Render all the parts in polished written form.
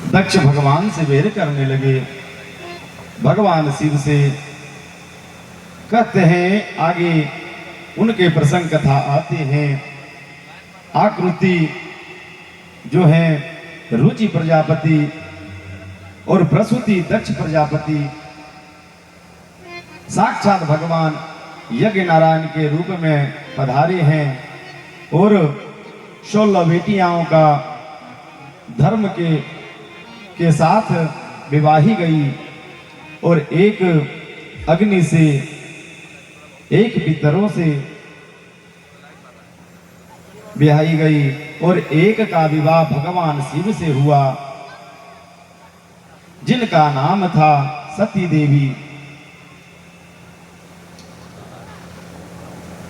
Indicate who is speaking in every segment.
Speaker 1: दक्ष भगवान से वेर करने लगे। भगवान शिव से कहते हैं, आगे उनके प्रसंग कथा आते हैं। आकृति जो है रुचि प्रजापति और प्रसूति दक्ष प्रजापति साक्षात भगवान यज्ञ नारायण के रूप में पधारे हैं और 16 बेटियाओं का धर्म के साथ विवाही गई और एक अग्नि से, एक पितरों से ब्याही गई और एक का विवाह भगवान शिव से हुआ, जिनका नाम था सती देवी।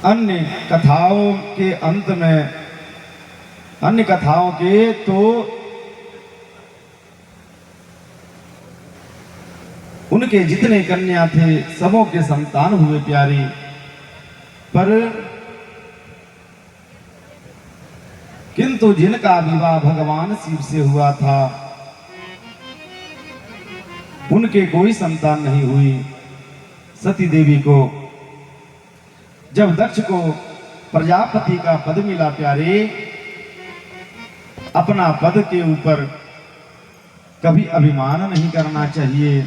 Speaker 1: अन्य कथाओं के अंत में, अन्य कथाओं के तो उनके जितने कन्या थे सबों के संतान हुए प्यारी, पर किंतु जिनका विवाह भगवान शिव से हुआ था उनके कोई संतान नहीं हुई। सती देवी को जब दक्ष को प्रजापति का पद मिला प्यारे, अपना पद के ऊपर कभी अभिमान नहीं करना चाहिए।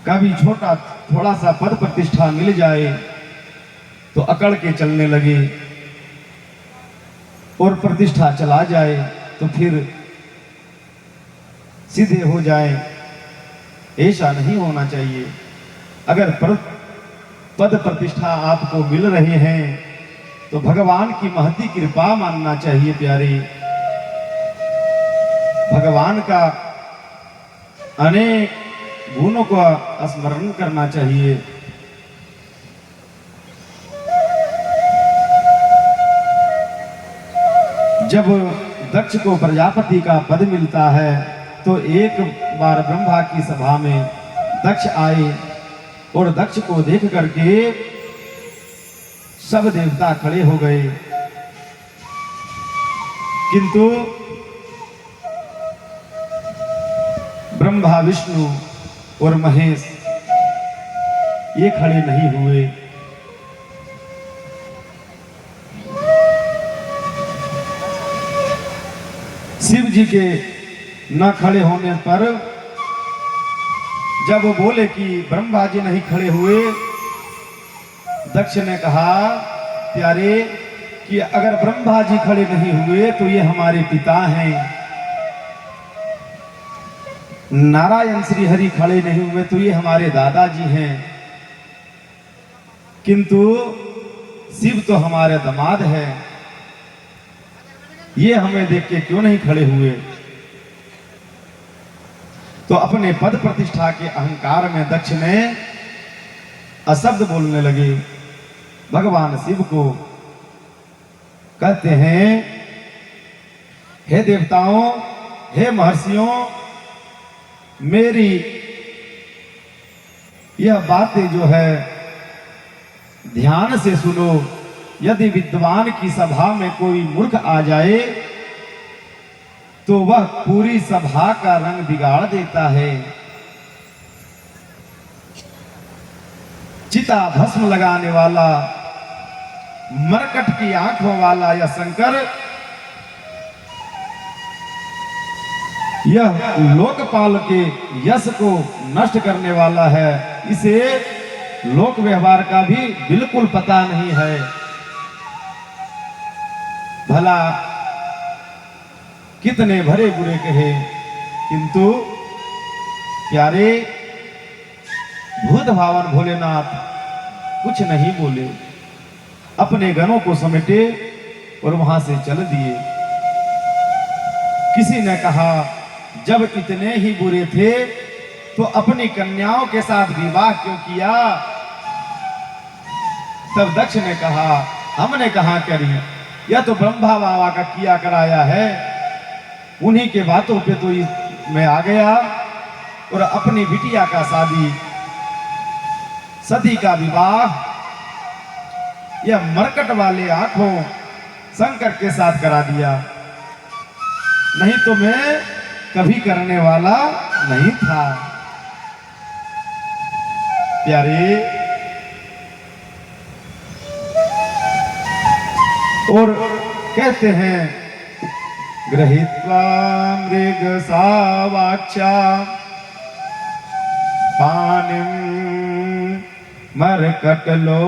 Speaker 1: कभी थोड़ा सा पद प्रतिष्ठा मिल जाए तो अकड़ के चलने लगे और प्रतिष्ठा चला जाए तो फिर सीधे हो जाए, ऐसा नहीं होना चाहिए। अगर पद प्रतिष्ठा आपको मिल रहे हैं तो भगवान की महती कृपा मानना चाहिए प्यारे। भगवान का अनेक गुणों का स्मरण करना चाहिए। जब दक्ष को प्रजापति का पद मिलता है तो एक बार ब्रह्मा की सभा में दक्ष आए और दक्ष को देख करके सब देवता खड़े हो गए, किंतु ब्रह्मा, विष्णु और महेश ये खड़े नहीं हुए। शिव जी के न खड़े होने पर जब वो बोले कि ब्रह्मा जी नहीं खड़े हुए, दक्ष ने कहा प्यारे कि अगर ब्रह्मा जी खड़े नहीं हुए तो ये हमारे पिता हैं, नारायण श्री हरि खड़े नहीं हुए तो ये हमारे दादाजी हैं, किंतु शिव तो हमारे दामाद है, ये हमें देख के क्यों नहीं खड़े हुए। तो अपने पद प्रतिष्ठा के अहंकार में दक्ष ने अशब्द बोलने लगे। भगवान शिव को कहते हैं, हे देवताओं, हे महर्षियों, मेरी यह बातें जो है ध्यान से सुनो। यदि विद्वान की सभा में कोई मूर्ख आ जाए तो वह पूरी सभा का रंग बिगाड़ देता है। चिता भस्म लगाने वाला, मरकट की आंखों वाला यह शंकर, यह लोकपाल के यश को नष्ट करने वाला है। इसे लोक व्यवहार का भी बिल्कुल पता नहीं है। भला कितने भरे बुरे कहे, किंतु प्यारे भूत भावन भोलेनाथ कुछ नहीं बोले, अपने गणों को समेटे और वहां से चल दिए। किसी ने कहा, जब इतने ही बुरे थे तो अपनी कन्याओं के साथ विवाह क्यों किया? तब दक्ष ने कहा, हमने कहां करी, यह तो ब्रह्मा बाबा का किया कराया है, उन्हीं के बातों पे तो मैं आ गया और अपनी बिटिया का शादी, सती का विवाह यह मरकट वाले आंखों शंकर के साथ करा दिया। नहीं तो मैं कभी करने वाला नहीं था। प्यारे, और कहते हैं गृहीत्वा मृग सावाक्षा पानिम मरकटलोचना।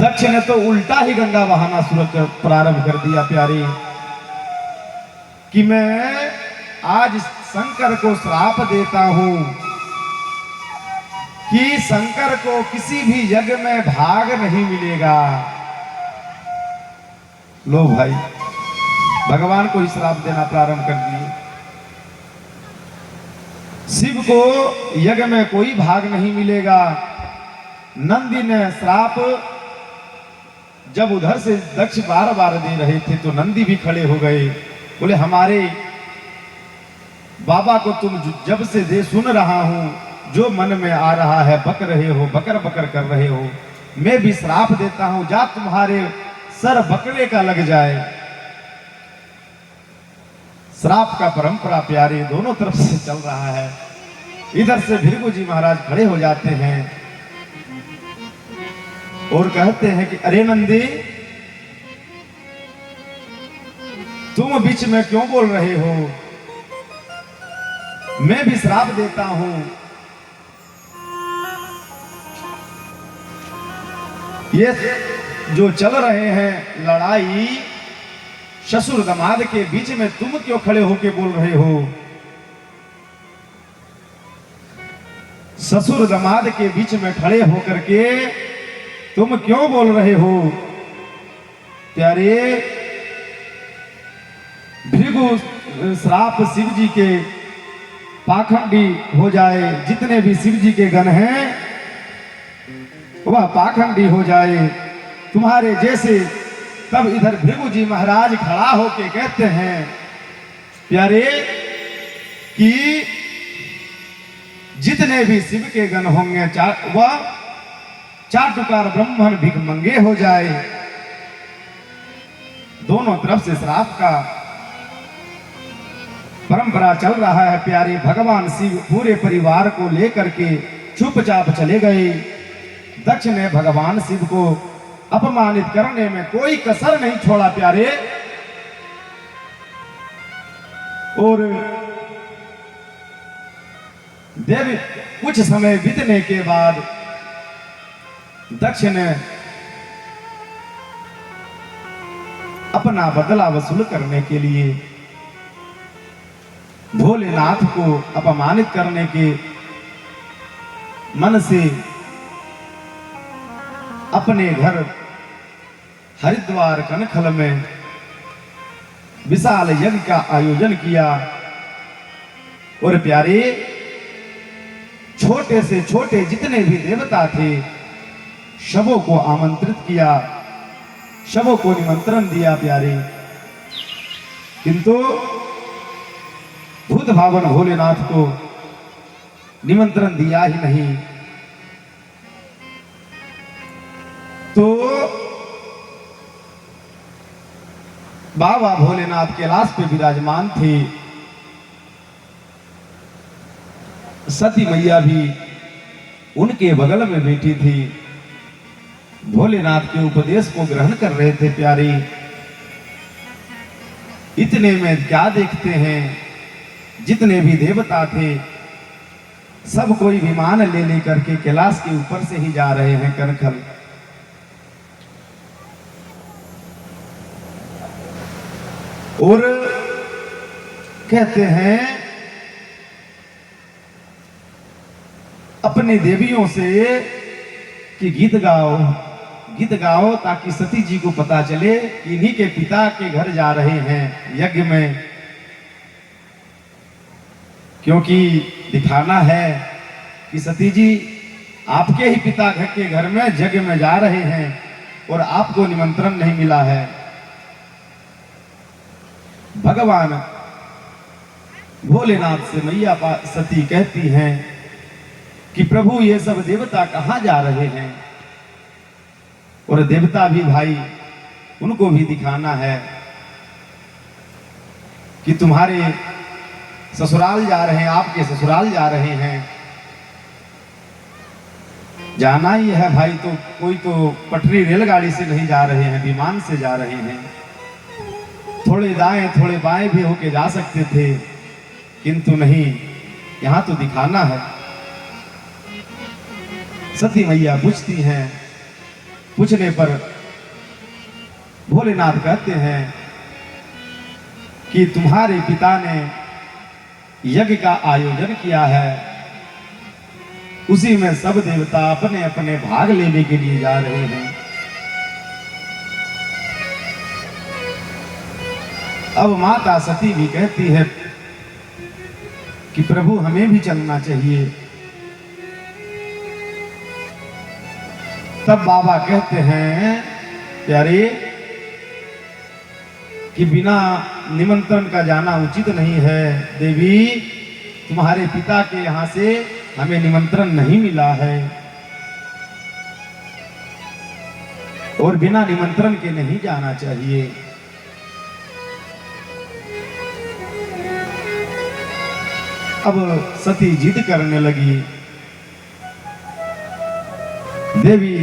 Speaker 1: दक्ष ने तो उल्टा ही गंगा बहाना शुरू प्रारंभ कर दिया प्यारी, कि मैं आज शंकर को श्राप देता हूं कि शंकर को किसी भी यज्ञ में भाग नहीं मिलेगा। लो भाई, भगवान को ही श्राप देना प्रारंभ कर दिए। शिव को यज्ञ में कोई भाग नहीं मिलेगा। नंदी ने श्राप जब उधर से दक्ष बार बार दे रहे थे तो नंदी भी खड़े हो गए, बोले हमारे बाबा को तुम जब से दे सुन रहा हूं, जो मन में आ रहा है बक रहे हो, बकर बकर कर रहे हो, मैं भी श्राप देता हूं, जा तुम्हारे सर बकरे का लग जाए। श्राप का परंपरा प्यारे दोनों तरफ से चल रहा है। इधर से भृगु जी महाराज खड़े हो जाते हैं और कहते हैं कि अरे नंदी, तुम बीच में क्यों बोल रहे हो? मैं भी श्राप देता हूं। ये जो चल रहे हैं लड़ाई ससुर दमाद के बीच में तुम क्यों खड़े होके बोल रहे हो? ससुर दमाद के बीच में खड़े होकर के तुम क्यों बोल रहे हो? प्यारे, भृगु श्राप शिव जी के पाखंडी हो जाए, जितने भी शिव जी के गण हैं वह पाखंडी हो जाए तुम्हारे जैसे। तब इधर भृगु जी महाराज खड़ा होके कहते हैं प्यारे कि जितने भी शिव के गण होंगे वह चाटुकार ब्राह्मण भिखमंगे हो जाए। दोनों तरफ से श्राप का परंपरा चल रहा है प्यारे। भगवान शिव पूरे परिवार को लेकर के चुपचाप चले गए। दक्ष ने भगवान शिव को अपमानित करने में कोई कसर नहीं छोड़ा प्यारे। और देवी कुछ समय बीतने के बाद दक्ष ने अपना बदला वसूल करने के लिए भोलेनाथ को अपमानित करने के मन से अपने घर हरिद्वार कनखल में विशाल यज्ञ का आयोजन किया। और प्यारे, छोटे से छोटे जितने भी देवता थे सबों को आमंत्रित किया, सबों को निमंत्रण दिया प्यारे। किंतु भूत भावन भोलेनाथ को निमंत्रण दिया ही नहीं। तो बाबा भोलेनाथ कैलाश पे विराजमान थे। सती मैया भी उनके बगल में बैठी थी, भोलेनाथ के उपदेश को ग्रहण कर रहे थे प्यारे। इतने में क्या देखते हैं, जितने भी देवता थे सब कोई विमान ले लेकर के कैलाश के ऊपर से ही जा रहे हैं कनखल। और कहते हैं अपनी देवियों से कि गीत गाओ ताकि सती जी को पता चले कि इन्हीं के पिता के घर जा रहे हैं यज्ञ में, क्योंकि दिखाना है कि सती जी आपके ही पिता के घर में यज्ञ में जा रहे हैं और आपको निमंत्रण नहीं मिला है। भगवान भोलेनाथ से मैया सती कहती हैं कि प्रभु ये सब देवता कहां जा रहे हैं? और देवता भी भाई उनको भी दिखाना है कि तुम्हारे ससुराल जा रहे हैं, आपके ससुराल जा रहे हैं, जाना ही है भाई। तो कोई तो पटरी रेलगाड़ी से नहीं जा रहे हैं, विमान से जा रहे हैं। थोड़े दाएं थोड़े बाएं भी होके जा सकते थे, किंतु नहीं, यहां तो दिखाना है। सती मैया पूछती हैं, पूछने पर भोलेनाथ कहते हैं कि तुम्हारे पिता ने यज्ञ का आयोजन किया है, उसी में सब देवता अपने अपने भाग लेने के लिए जा रहे हैं। अब माता सती भी कहती है कि प्रभु हमें भी चलना चाहिए। तब बाबा कहते हैं प्यारे कि बिना निमंत्रण का जाना उचित नहीं है। देवी, तुम्हारे पिता के यहां से हमें निमंत्रण नहीं मिला है और बिना निमंत्रण के नहीं जाना चाहिए। अब सती जिद करने लगी। देवी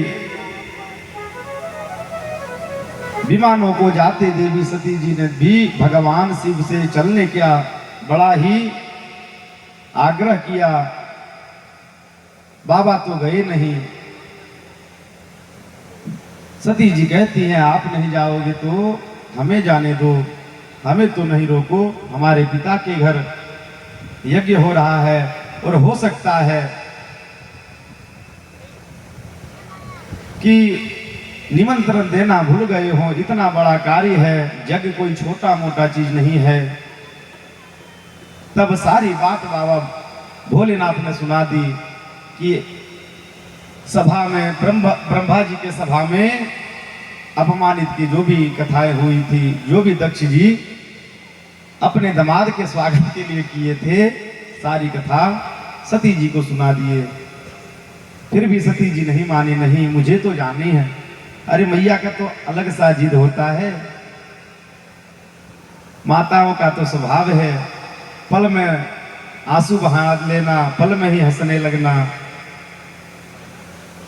Speaker 1: विमानों को जाते देवी सती जी ने भी भगवान शिव से चलने का बड़ा ही आग्रह किया। बाबा तो गए नहीं। सती जी कहती हैं आप नहीं जाओगे तो हमें जाने दो, हमें तो नहीं रोको। हमारे पिता के घर यज्ञ हो रहा है और हो सकता है कि निमंत्रण देना भूल गए हो। इतना बड़ा कार्य है, यज्ञ कोई छोटा मोटा चीज नहीं है। तब सारी बात बाबा भोलेनाथ ने सुना दी कि सभा में ब्रह्मा जी के सभा में अपमानित की जो भी कथाएं हुई थी, जो भी दक्ष जी अपने दामाद के स्वागत के लिए किए थे, सारी कथा सती जी को सुना दिए। फिर भी सती जी नहीं मानी, नहीं मुझे तो जानी है। अरे मैया का तो अलग सा जिद होता है, माताओं का तो स्वभाव है पल में आंसू बहा लेना, पल में ही हंसने लगना।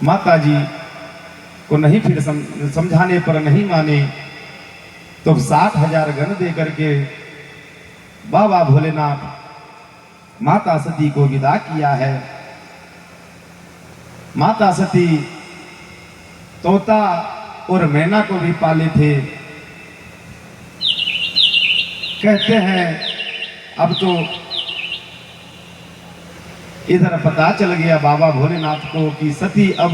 Speaker 1: माता जी को नहीं फिर समझाने पर नहीं माने तो 60,000 गण दे करके बाबा भोलेनाथ माता सती को विदा किया है। माता सती तोता और मैना को भी पाले थे। कहते हैं अब तो इधर पता चल गया बाबा भोलेनाथ को कि सती अब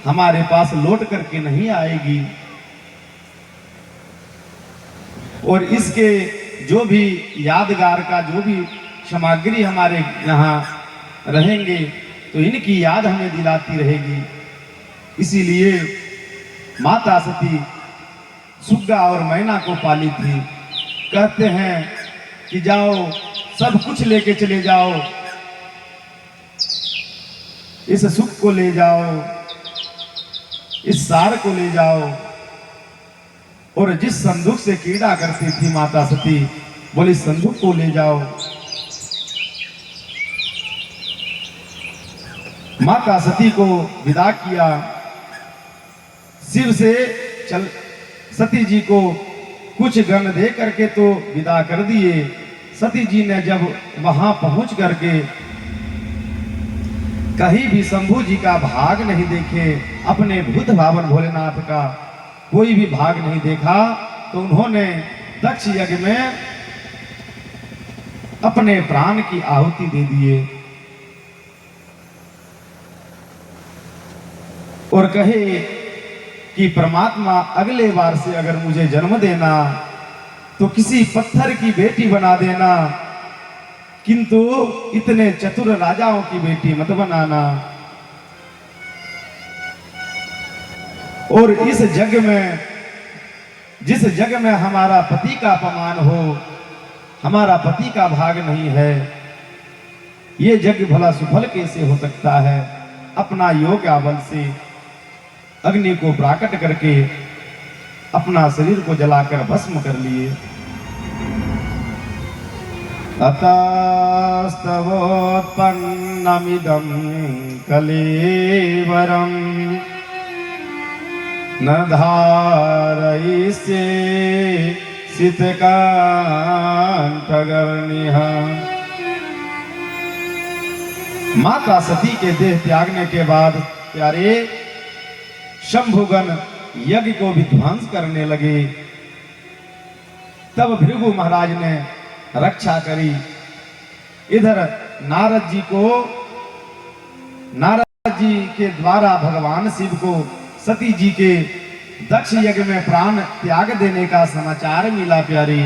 Speaker 1: हमारे पास लौट करके नहीं आएगी और इसके जो भी यादगार का जो भी सामग्री हमारे यहाँ रहेंगे तो इनकी याद हमें दिलाती रहेगी। इसीलिए माता सती सुग्गा और मैना को पाली थी। कहते हैं कि जाओ सब कुछ लेके चले जाओ, इस सुख को ले जाओ, इस सार को ले जाओ। और जिस संदूक से कीड़ा करती थी माता सती, बोली संदूक को ले जाओ। माता सती को विदा किया। शिव से चल सती जी को कुछ गण दे करके तो विदा कर दिए। सती जी ने जब वहां पहुंच करके कहीं भी शंभू जी का भाग नहीं देखे, अपने भूत भावन भोलेनाथ का कोई भी भाग नहीं देखा, तो उन्होंने दक्ष यज्ञ में अपने प्राण की आहुति दे दिए और कहे कि परमात्मा अगले बार से अगर मुझे जन्म देना तो किसी पत्थर की बेटी बना देना, किंतु इतने चतुर राजाओं की बेटी मत बनाना। और इस जग में, जिस जग में हमारा पति का अपमान हो, हमारा पति का भाग नहीं है, ये जग भला सुफल कैसे हो सकता है। अपना योग बल से अग्नि को प्राकट करके अपना शरीर को जलाकर भस्म कर लिए। अतस्तवोत्पन्नमिदं कलेवरं न धारयिष्ये शीतकांतगर्निः। माता सती के देह त्यागने के बाद प्यारे शंभुगण यज्ञ को विध्वंस करने लगे। तब भृगु महाराज ने रक्षा करी। इधर नारद जी के द्वारा भगवान शिव को सती जी के दक्ष यज्ञ में प्राण त्याग देने का समाचार मिला प्यारी।